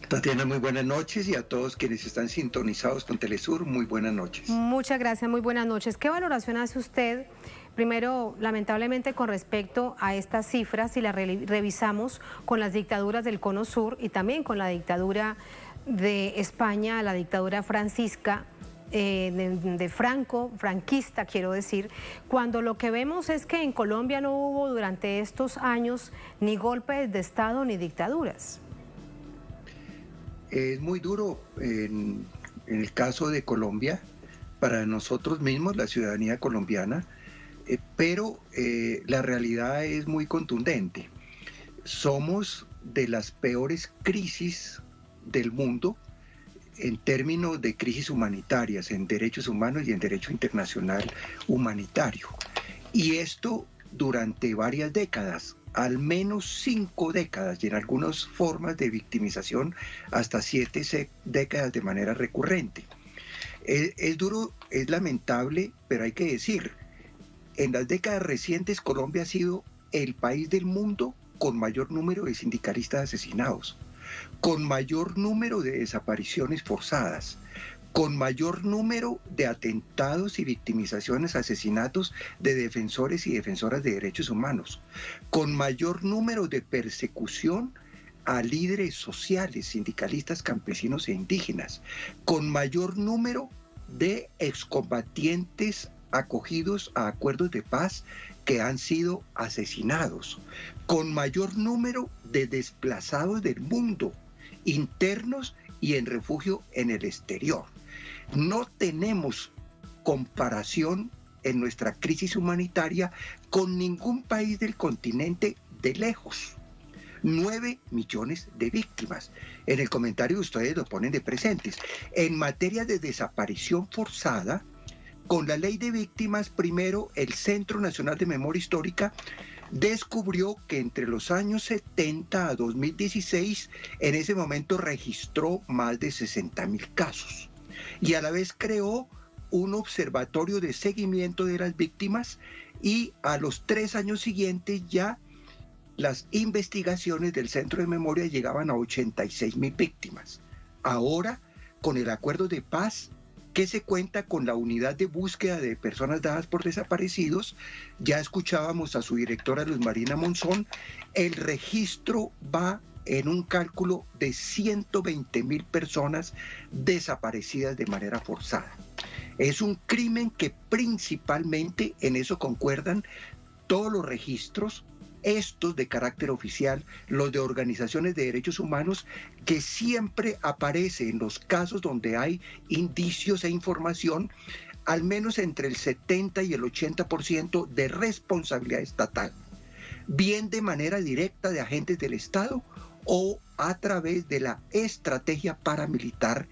Tatiana, muy buenas noches, y a todos quienes están sintonizados con Telesur, muy buenas noches. Muchas gracias, muy buenas noches. ¿Qué valoración hace usted, primero, lamentablemente, con respecto a estas cifras, si las revisamos con las dictaduras del Cono Sur y también con la dictadura de España, la dictadura franquista, quiero decir, cuando lo que vemos es que en Colombia no hubo durante estos años ni golpes de Estado ni dictaduras? Es muy duro en el caso de Colombia, para nosotros mismos, la ciudadanía colombiana, pero la realidad es muy contundente. Somos de las peores crisis del mundo en términos de crisis humanitarias, en derechos humanos y en derecho internacional humanitario. Y esto durante varias décadas, al menos 5 décadas, y en algunas formas de victimización hasta 7 décadas de manera recurrente. Es duro, es lamentable, pero hay que decir, en las décadas recientes Colombia ha sido el país del mundo con mayor número de sindicalistas asesinados, con mayor número de desapariciones forzadas, con mayor número de atentados y victimizaciones, asesinatos de defensores y defensoras de derechos humanos, con mayor número de persecución a líderes sociales, sindicalistas, campesinos e indígenas, con mayor número de excombatientes acogidos a acuerdos de paz que han sido asesinados, con mayor número de desplazados del mundo, internos y en refugio en el exterior. No tenemos comparación en nuestra crisis humanitaria con ningún país del continente de lejos. 9 millones de víctimas. En el comentario ustedes lo ponen de presentes. En materia de desaparición forzada, con la ley de víctimas, primero el Centro Nacional de Memoria Histórica descubrió que entre los años 70 a 2016, en ese momento registró más de 60.000 casos. Y a la vez creó un observatorio de seguimiento de las víctimas y a los 3 años siguientes ya las investigaciones del Centro de Memoria llegaban a 86.000 víctimas. Ahora, con el acuerdo de paz, que se cuenta con la unidad de búsqueda de personas dadas por desaparecidos, ya escuchábamos a su directora Luz Marina Monzón, el registro va en un cálculo de 120.000 personas desaparecidas de manera forzada. Es un crimen que principalmente, en eso concuerdan todos los registros, estos de carácter oficial, los de organizaciones de derechos humanos, que siempre aparece en los casos donde hay indicios e información, al menos entre el 70 y el 80% de responsabilidad estatal, bien de manera directa de agentes del Estado o a través de la estrategia paramilitar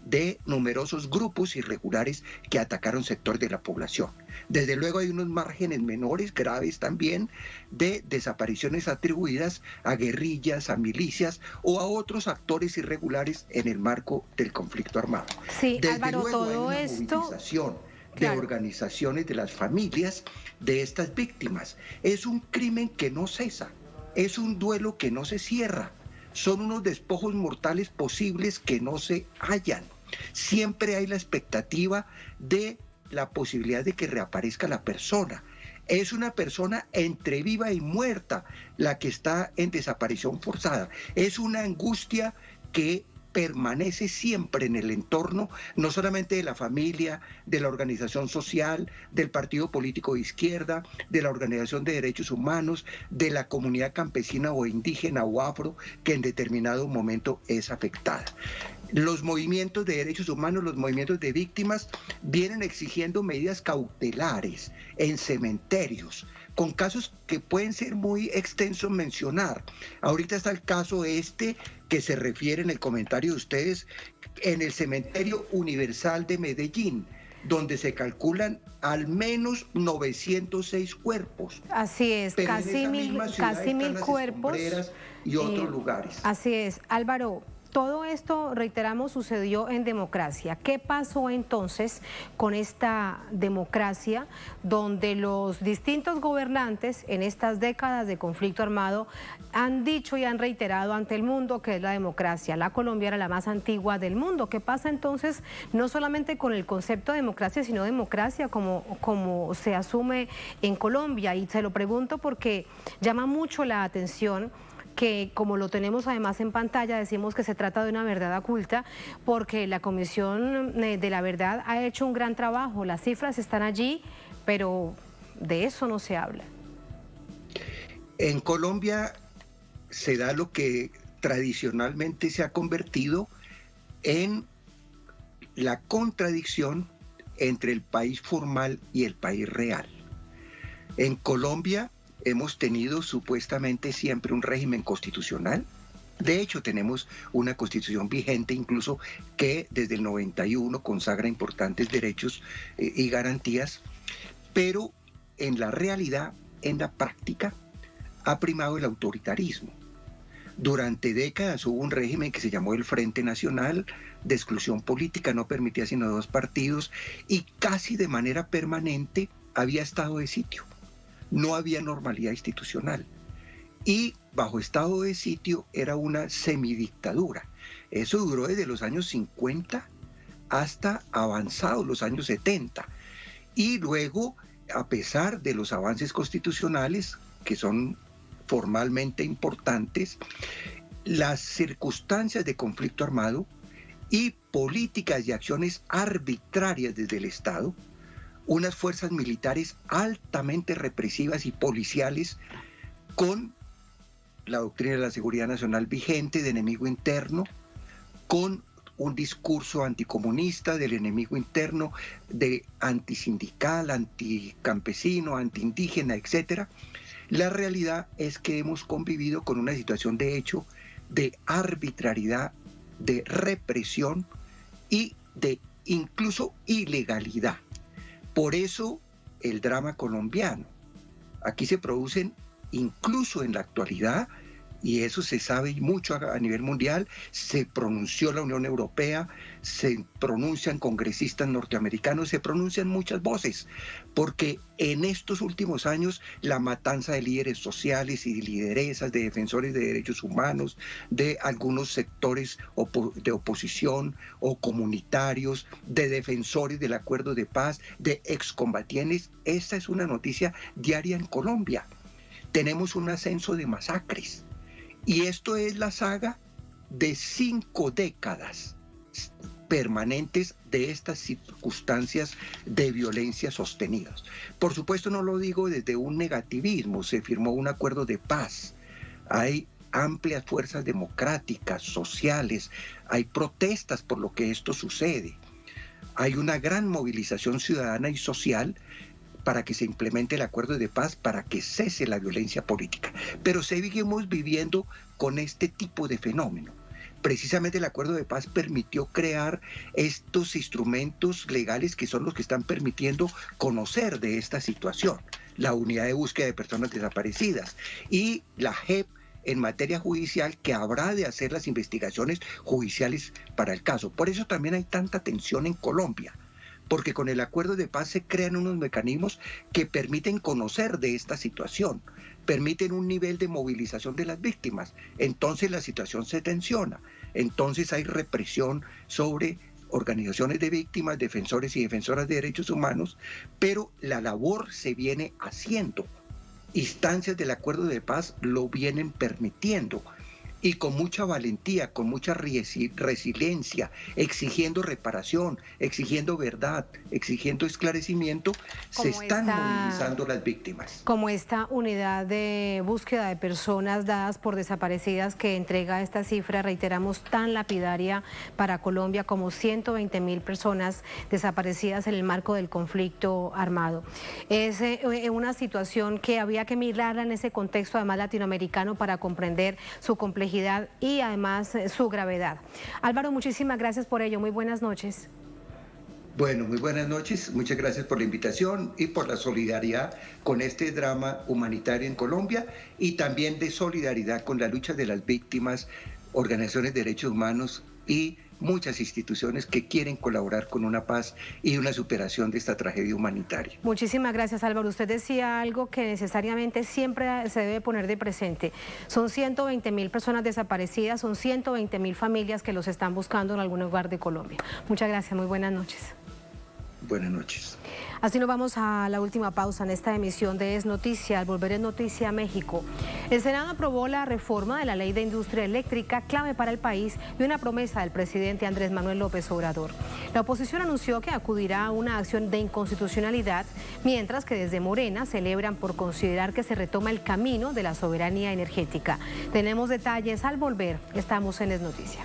de numerosos grupos irregulares que atacaron sectores de la población. Desde luego hay unos márgenes menores, graves también, de desapariciones atribuidas a guerrillas, a milicias o a otros actores irregulares en el marco del conflicto armado. Sí, desde Álvaro, luego todo hay una esto... movilización de Claro. organizaciones de las familias de estas víctimas. Es un crimen que no cesa, es un duelo que no se cierra. Son unos despojos mortales posibles que no se hallan. Siempre hay la expectativa de la posibilidad de que reaparezca la persona. Es una persona entre viva y muerta la que está en desaparición forzada. Es una angustia que permanece siempre en el entorno, no solamente de la familia, de la organización social, del partido político de izquierda, de la organización de derechos humanos, de la comunidad campesina o indígena o afro, que en determinado momento es afectada. Los movimientos de derechos humanos, los movimientos de víctimas, vienen exigiendo medidas cautelares en cementerios, con casos que pueden ser muy extensos mencionar. Ahorita está el caso que se refiere en el comentario de ustedes, en el Cementerio Universal de Medellín, donde se calculan al menos 906 cuerpos. Así es, Pero casi mil cuerpos. Y otros lugares. Así es, Álvaro. Todo esto, reiteramos, sucedió en democracia. ¿Qué pasó entonces con esta democracia donde los distintos gobernantes en estas décadas de conflicto armado han dicho y han reiterado ante el mundo que es la democracia? La Colombia era la más antigua del mundo. ¿Qué pasa entonces no solamente con el concepto de democracia, sino democracia como se asume en Colombia? Y se lo pregunto porque llama mucho la atención que, como lo tenemos además en pantalla, decimos que se trata de una verdad oculta, porque la Comisión de la Verdad ha hecho un gran trabajo, las cifras están allí, pero de eso no se habla. En Colombia se da lo que tradicionalmente se ha convertido en la contradicción entre el país formal y el país real. En Colombia hemos tenido supuestamente siempre un régimen constitucional. De hecho, tenemos una constitución vigente incluso que desde el 91 consagra importantes derechos y garantías, pero en la realidad, en la práctica, ha primado el autoritarismo. Durante décadas hubo un régimen que se llamó el Frente Nacional de exclusión política, no permitía sino 2 partidos y casi de manera permanente había estado de sitio. No había normalidad institucional y bajo estado de sitio era una semidictadura. Eso duró desde los años 50 hasta avanzados los años 70 y luego, a pesar de los avances constitucionales que son formalmente importantes, las circunstancias de conflicto armado y políticas y acciones arbitrarias desde el Estado, unas fuerzas militares altamente represivas y policiales con la doctrina de la seguridad nacional vigente de enemigo interno, con un discurso anticomunista del enemigo interno, de antisindical, anticampesino, antiindígena, etcétera, La realidad es que hemos convivido con una situación de hecho de arbitrariedad, de represión y de incluso ilegalidad. Por eso el drama colombiano. Aquí se producen, incluso en la actualidad, y eso se sabe mucho a nivel mundial, se pronunció la Unión Europea, se pronuncian congresistas norteamericanos, se pronuncian muchas voces, porque en estos últimos años la matanza de líderes sociales y de lideresas, de defensores de derechos humanos, de algunos sectores de oposición o comunitarios, de defensores del acuerdo de paz, de excombatientes, esta es una noticia diaria en Colombia. Tenemos un ascenso de masacres. Y esto es la saga de 5 décadas permanentes de estas circunstancias de violencia sostenidas. Por supuesto no lo digo desde un negativismo, se firmó un acuerdo de paz, hay amplias fuerzas democráticas, sociales, hay protestas por lo que esto sucede, hay una gran movilización ciudadana y social para que se implemente el acuerdo de paz, para que cese la violencia política. Pero seguimos viviendo con este tipo de fenómeno. Precisamente el acuerdo de paz permitió crear estos instrumentos legales que son los que están permitiendo conocer de esta situación. La unidad de búsqueda de personas desaparecidas y la JEP en materia judicial, que habrá de hacer las investigaciones judiciales para el caso. Por eso también hay tanta tensión en Colombia, porque con el acuerdo de paz se crean unos mecanismos que permiten conocer de esta situación, permiten un nivel de movilización de las víctimas. Entonces la situación se tensiona, entonces hay represión sobre organizaciones de víctimas, defensores y defensoras de derechos humanos, pero la labor se viene haciendo. Instancias del acuerdo de paz lo vienen permitiendo. Y con mucha valentía, con mucha resiliencia, exigiendo reparación, exigiendo verdad, exigiendo esclarecimiento, se están movilizando las víctimas. Como esta unidad de búsqueda de personas dadas por desaparecidas que entrega esta cifra, reiteramos, tan lapidaria para Colombia, como 120.000 personas desaparecidas en el marco del conflicto armado. Es una situación que había que mirarla en ese contexto, además latinoamericano, para comprender su complejidad y además su gravedad. Álvaro, muchísimas gracias por ello. Muy buenas noches. Bueno, muy buenas noches. Muchas gracias por la invitación y por la solidaridad con este drama humanitario en Colombia y también de solidaridad con la lucha de las víctimas, organizaciones de derechos humanos y muchas instituciones que quieren colaborar con una paz y una superación de esta tragedia humanitaria. Muchísimas gracias, Álvaro. Usted decía algo que necesariamente siempre se debe poner de presente. Son 120.000 personas desaparecidas, son 120.000 familias que los están buscando en algún lugar de Colombia. Muchas gracias, muy buenas noches. Buenas noches. Así nos vamos a la última pausa en esta emisión de Es Noticia. Al volver Es Noticia México, el Senado aprobó la reforma de la Ley de Industria Eléctrica, clave para el país, y una promesa del presidente Andrés Manuel López Obrador. La oposición anunció que acudirá a una acción de inconstitucionalidad, mientras que desde Morena celebran por considerar que se retoma el camino de la soberanía energética. Tenemos detalles al volver. Estamos en Es Noticia.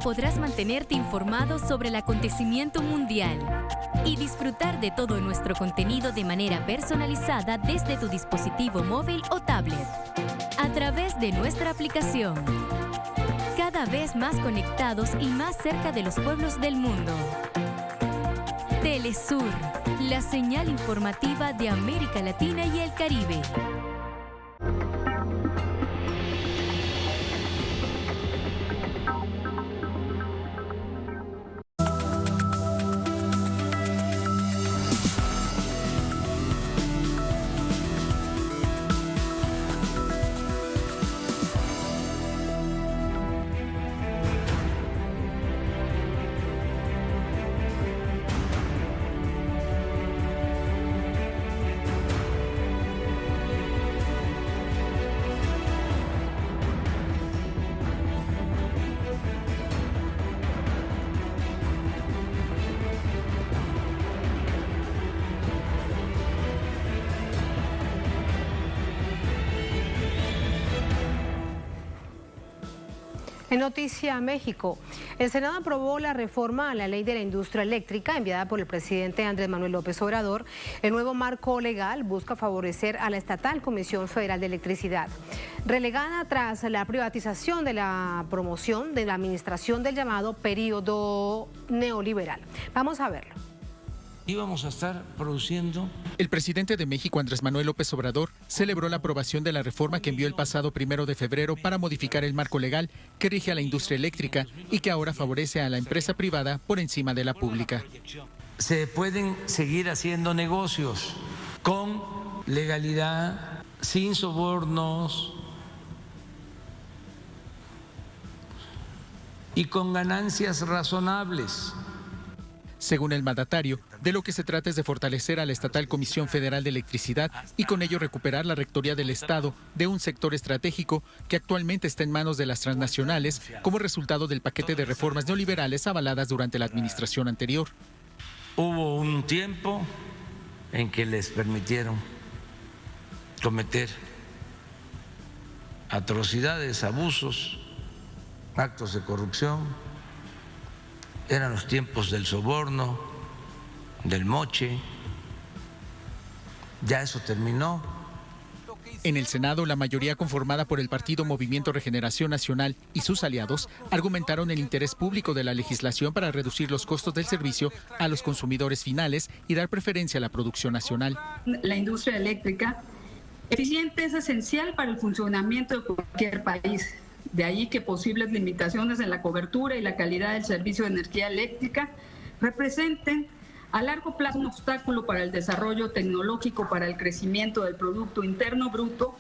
Podrás mantenerte informado sobre el acontecimiento mundial y disfrutar de todo nuestro contenido de manera personalizada desde tu dispositivo móvil o tablet, a través de nuestra aplicación. Cada vez más conectados y más cerca de los pueblos del mundo. Telesur, la señal informativa de América Latina y el Caribe. En Noticia México, el Senado aprobó la reforma a la Ley de la Industria Eléctrica enviada por el presidente Andrés Manuel López Obrador. El nuevo marco legal busca favorecer a la estatal Comisión Federal de Electricidad, relegada tras la privatización de la promoción de la administración del llamado período neoliberal. Vamos a verlo. Íbamos a estar produciendo. El presidente de México, Andrés Manuel López Obrador, celebró la aprobación de la reforma que envió el pasado 1 de febrero para modificar el marco legal que rige a la industria eléctrica y que ahora favorece a la empresa privada por encima de la pública. Se pueden seguir haciendo negocios con legalidad, sin sobornos y con ganancias razonables. Según el mandatario, de lo que se trata es de fortalecer a la estatal Comisión Federal de Electricidad y con ello recuperar la rectoría del Estado de un sector estratégico que actualmente está en manos de las transnacionales como resultado del paquete de reformas neoliberales avaladas durante la administración anterior. Hubo un tiempo en que les permitieron cometer atrocidades, abusos, actos de corrupción. Eran los tiempos del soborno, del moche. Ya eso terminó. En el Senado, la mayoría conformada por el partido Movimiento Regeneración Nacional y sus aliados argumentaron el interés público de la legislación para reducir los costos del servicio a los consumidores finales y dar preferencia a la producción nacional. La industria eléctrica eficiente es esencial para el funcionamiento de cualquier país. De ahí que posibles limitaciones en la cobertura y la calidad del servicio de energía eléctrica representen a largo plazo un obstáculo para el desarrollo tecnológico, para el crecimiento del Producto Interno Bruto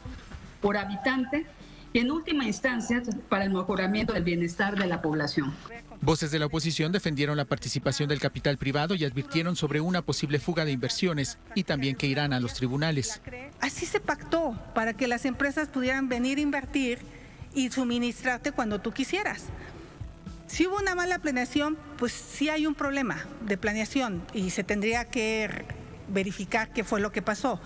por habitante y en última instancia para el mejoramiento del bienestar de la población. Voces de la oposición defendieron la participación del capital privado y advirtieron sobre una posible fuga de inversiones y también que irán a los tribunales. Así se pactó para que las empresas pudieran venir a invertir y suministrarte cuando tú quisieras. Si hubo una mala planeación, pues sí hay un problema de planeación y se tendría que verificar qué fue lo que pasó.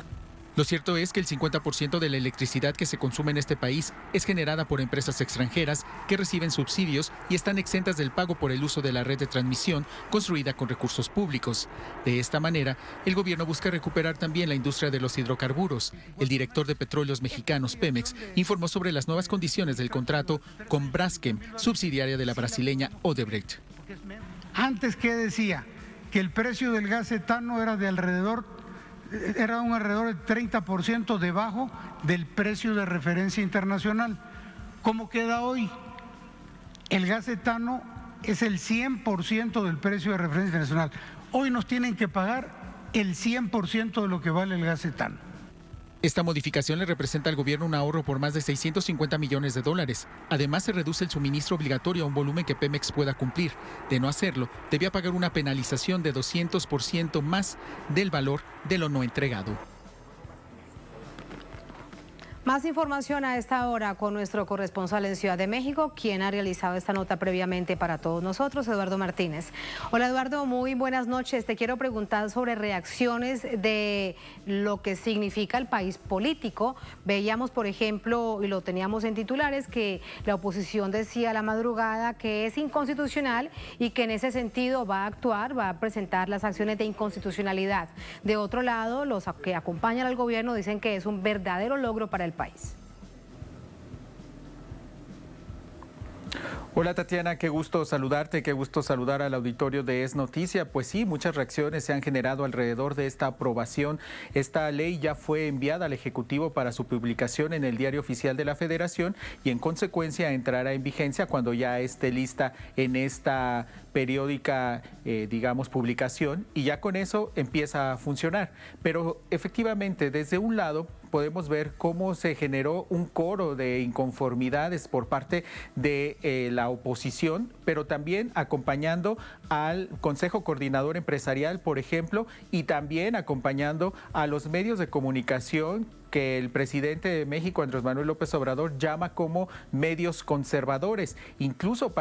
Lo cierto es que el 50% de la electricidad que se consume en este país es generada por empresas extranjeras que reciben subsidios y están exentas del pago por el uso de la red de transmisión construida con recursos públicos. De esta manera, el gobierno busca recuperar también la industria de los hidrocarburos. El director de Petróleos Mexicanos, Pemex, informó sobre las nuevas condiciones del contrato con Braskem, subsidiaria de la brasileña Odebrecht. Antes, ¿qué decía? Que el precio del gas etano era un alrededor del 30% debajo del precio de referencia internacional. ¿Cómo queda hoy? El gas etano es el 100% del precio de referencia internacional. Hoy nos tienen que pagar el 100% de lo que vale el gas etano. Esta modificación le representa al gobierno un ahorro por más de $650 millones. Además, se reduce el suministro obligatorio a un volumen que Pemex pueda cumplir. De no hacerlo, debía pagar una penalización de 200% más del valor de lo no entregado. Más información a esta hora con nuestro corresponsal en Ciudad de México, quien ha realizado esta nota previamente para todos nosotros, Eduardo Martínez. Hola Eduardo, muy buenas noches. Te quiero preguntar sobre reacciones de lo que significa el país político. Veíamos, por ejemplo, y lo teníamos en titulares, que la oposición decía a la madrugada que es inconstitucional y que en ese sentido va a actuar, va a presentar las acciones de inconstitucionalidad. De otro lado, los que acompañan al gobierno dicen que es un verdadero logro para el país. Hola Tatiana, qué gusto saludarte, qué gusto saludar al auditorio de Es Noticia. Pues sí, muchas reacciones se han generado alrededor de esta aprobación. Esta ley ya fue enviada al Ejecutivo para su publicación en el Diario Oficial de la Federación y en consecuencia entrará en vigencia cuando ya esté lista en esta periódica, publicación, y ya con eso empieza a funcionar. Pero efectivamente, desde un lado podemos ver cómo se generó un coro de inconformidades por parte de la oposición, pero también acompañando al Consejo Coordinador Empresarial, por ejemplo, y también acompañando a los medios de comunicación que el presidente de México, Andrés Manuel López Obrador, llama como medios conservadores, incluso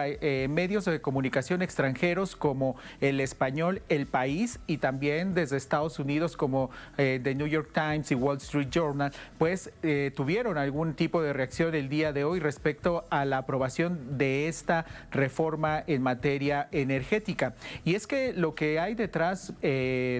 medios de comunicación extranjeros como El Español, El País, y también desde Estados Unidos como The New York Times y Wall Street Journal, pues tuvieron algún tipo de reacción el día de hoy respecto a la aprobación de esta reforma en materia energética. Y es que lo que hay detrás,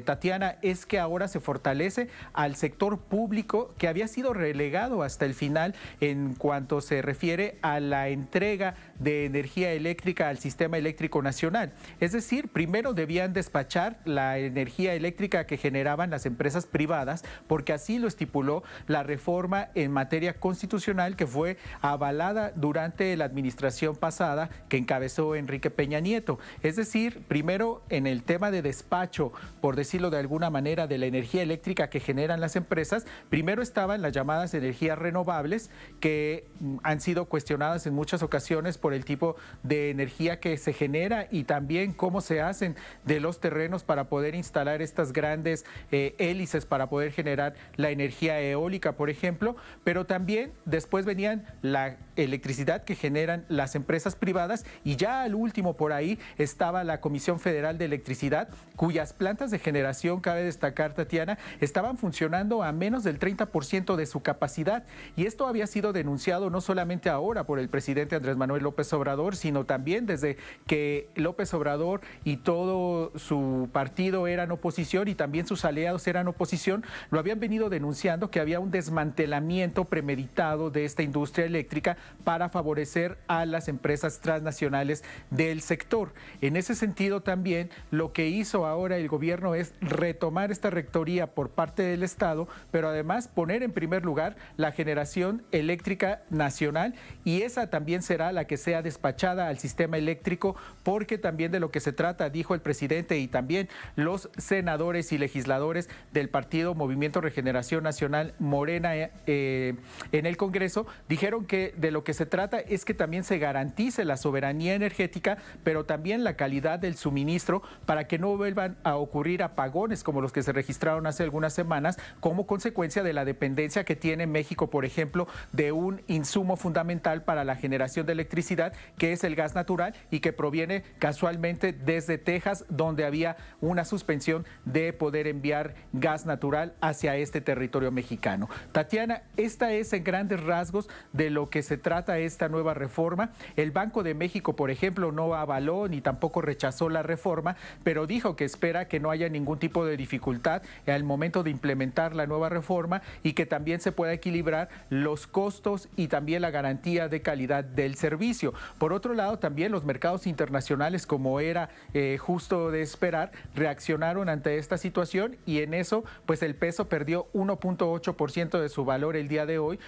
Tatiana, es que ahora se fortalece al sector público que había sido relegado hasta el final en cuanto se refiere a la entrega de energía eléctrica al sistema eléctrico nacional. Es decir, primero debían despachar la energía eléctrica que generaban las empresas privadas, porque así lo estipuló la reforma en materia constitucional que fue avalada durante la administración pasada que encabezó Enrique Peña Nieto. Es decir, primero en el tema de despacho, por decirlo de alguna manera, de la energía eléctrica que generan las empresas, primero estaban las llamadas energías renovables, que han sido cuestionadas en muchas ocasiones por el tipo de energía que se genera y también cómo se hacen de los terrenos para poder instalar estas grandes hélices para poder generar la energía eólica, por ejemplo, pero también después venían la electricidad que generan las empresas privadas, y ya al último por ahí estaba la Comisión Federal de Electricidad, cuyas plantas de generación, cabe destacar, Tatiana, estaban funcionando a menos del 30% de su capacidad, y esto había sido denunciado no solamente ahora por el presidente Andrés Manuel López Obrador, sino también desde que López Obrador y todo su partido eran oposición y también sus aliados eran oposición, lo habían venido denunciando, que había un desmantelamiento premeditado de esta industria eléctrica para favorecer a las empresas transnacionales del sector. En ese sentido también lo que hizo ahora el gobierno es retomar esta rectoría por parte del Estado, pero además poner en primer lugar la generación eléctrica nacional, y esa también será la que sea despachada al sistema eléctrico, porque también de lo que se trata, dijo el presidente y también los senadores y legisladores del partido Movimiento Regeneración Nacional Morena en el Congreso, dijeron que de lo que se trata es que también se garantice la soberanía energética, pero también la calidad del suministro, para que no vuelvan a ocurrir apagones como los que se registraron hace algunas semanas como consecuencia de la dependencia que tiene México, por ejemplo, de un insumo fundamental para la generación de electricidad, que es el gas natural, y que proviene casualmente desde Texas, donde había una suspensión de poder enviar gas natural hacia este territorio mexicano. Tatiana, esta es en grandes rasgos de lo que se trata esta nueva reforma. El Banco de México, por ejemplo, no avaló ni tampoco rechazó la reforma, pero dijo que espera que no haya ningún tipo de dificultad al momento de implementar la nueva reforma, y que también se pueda equilibrar los costos y también la garantía de calidad del servicio. Por otro lado, también los mercados internacionales, como era justo de esperar, reaccionaron ante esta situación, y en eso pues el peso perdió 1.8% de su valor el día de hoy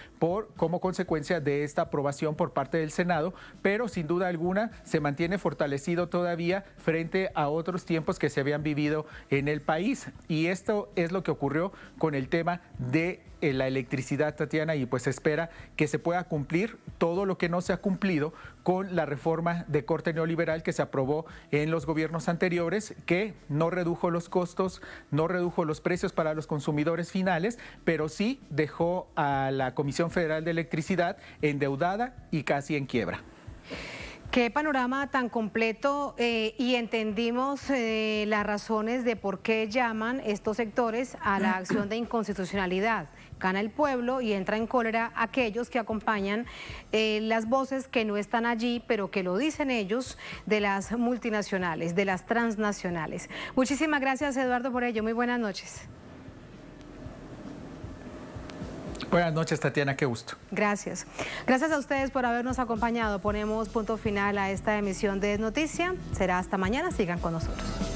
como consecuencia de esta aprobación por parte del Senado, pero sin duda alguna se mantiene fortalecido todavía frente a otros tiempos que se habían vivido en el país. Y esto es lo que ocurrió con el tema de la electricidad, Tatiana, y pues espera que se pueda cumplir todo lo que no se ha cumplido con la reforma de corte neoliberal que se aprobó en los gobiernos anteriores, que no redujo los costos, no redujo los precios para los consumidores finales, pero sí dejó a la Comisión Federal de Electricidad endeudada y casi en quiebra. Qué panorama tan completo, y entendimos las razones de por qué llaman estos sectores a la acción de inconstitucionalidad. Gana el pueblo y entra en cólera aquellos que acompañan las voces que no están allí, pero que lo dicen ellos, de las multinacionales, de las transnacionales. Muchísimas gracias, Eduardo, por ello. Muy buenas noches. Buenas noches, Tatiana, qué gusto. Gracias. Gracias a ustedes por habernos acompañado. Ponemos punto final a esta emisión de Es Noticia. Será hasta mañana. Sigan con nosotros.